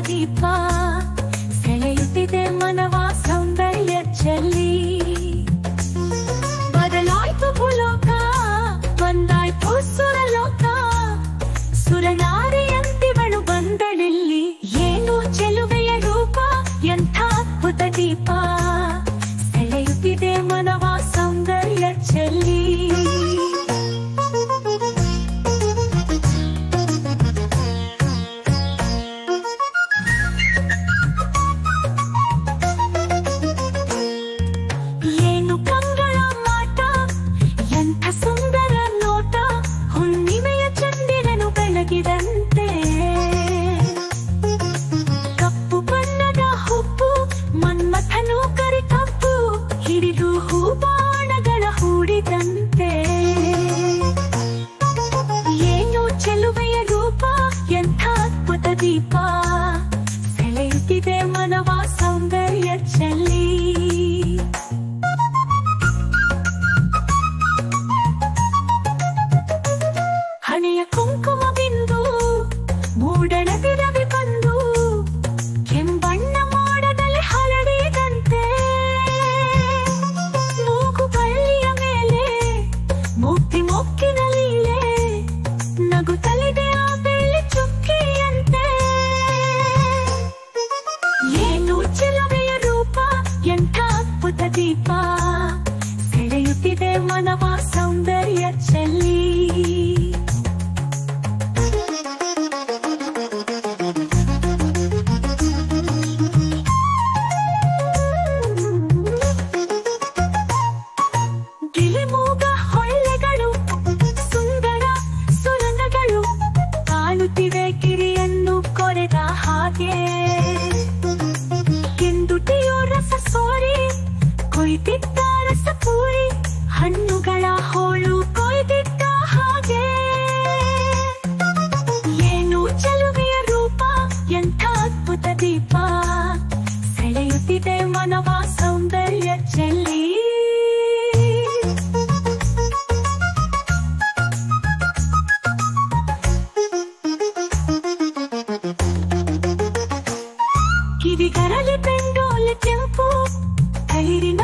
ದೀಪ ಸೆಳೆಯುತ್ತಿದೆ ಮನವ ಸೌಂದರ್ಯ ಚೆಲ್ಲಿ ಬದಲಾಯ್ತು ಭೂಲೋಕ ಬಂದಾಯ್ತು ಸುರಲೋಕ ಸುರನಾರಿಯಂತಿವಳು ಬಂದಳಿಲ್ಲಿ ಏನು ಚೆಲುವೆಯ ರೂಪ ಎಂಥ ಅದ್ಭುತ ದೀಪ ಸೆಳೆಯುತ್ತಿದೆ ಮನವ ಸೌಂದರ್ಯ ಚೆಲ್ಲಿ ಕಪ್ಪು ಬಣ್ಣದ ಹುಬ್ಬು ಮನ್ಮಥನು ಕರಿಕಪ್ಪು ಹಿಡಿದು ಹೂಬಾಣಗಳ ಹೂಡಿದಂತೆ ಏನು ಚೆಲುವೆಯ ರೂಪ ಎಂಥ ಅದ್ಭುತ ದೀಪ ಸೆಳೆಯುತ್ತಿದೆ ಮನವ ಸೌಂದರ್ಯ ಚೆಲ್ಲಿ ಹಣೆಯ ಕುಂಕುಮ ಬಿಂದು ಮೂಡಣದಿ ರವಿ ಬಂದು ಕೆಂಬಣ್ಣ ಮೋಡದಲ್ಲಿ ಹರಡಿದಂತೆ ಮೂಗು ಬಳ್ಳಿಯ ಮೇಲೆ ಮುಕ್ತಿ ಮೊಕ್ಕಿನ ಲೀಲೆ ನಗುತ್ತಲಿದೆ ಆ ಬೆಳ್ಳಿ ಚುಕ್ಕಿಯಂತೆ ಏನು ಚೆಲುವೆಯ ರೂಪ ಎಂಥ ಅದ್ಭುತ ದೀಪ ಸೆಳೆಯುತ್ತಿದೆ ಮನವ ಸೌಂದರ್ಯ ಚೆಲ್ಲಿ ಗಿರಿಯನ್ನು ಕೊರೆದ ಹಾಗೆ ಕೆಂದುಟಿಯೋ ರಸ ಸೋರಿ ಕೊಯ್ದಿದ್ದ ರಸ ಪೂರಿ ಹಣ್ಣುಗಳ ಹೋಳು ಕೊಯ್ದಿದ್ದ ಹಾಗೆ ಏನು ಚೆಲುವೆಯ ರೂಪ ಎಂಥ ಅದ್ಭುತ ದೀಪ ಸೆಳೆಯುತ್ತಿದೆ ಮನವ ಸೌಂದರ್ಯ ಚೆಲ್ಲಿ ಕಿವಿಗರಲಿ ಪೆಂಡೋಲೆ ಕೆಂಪು ತಳಿರಿನ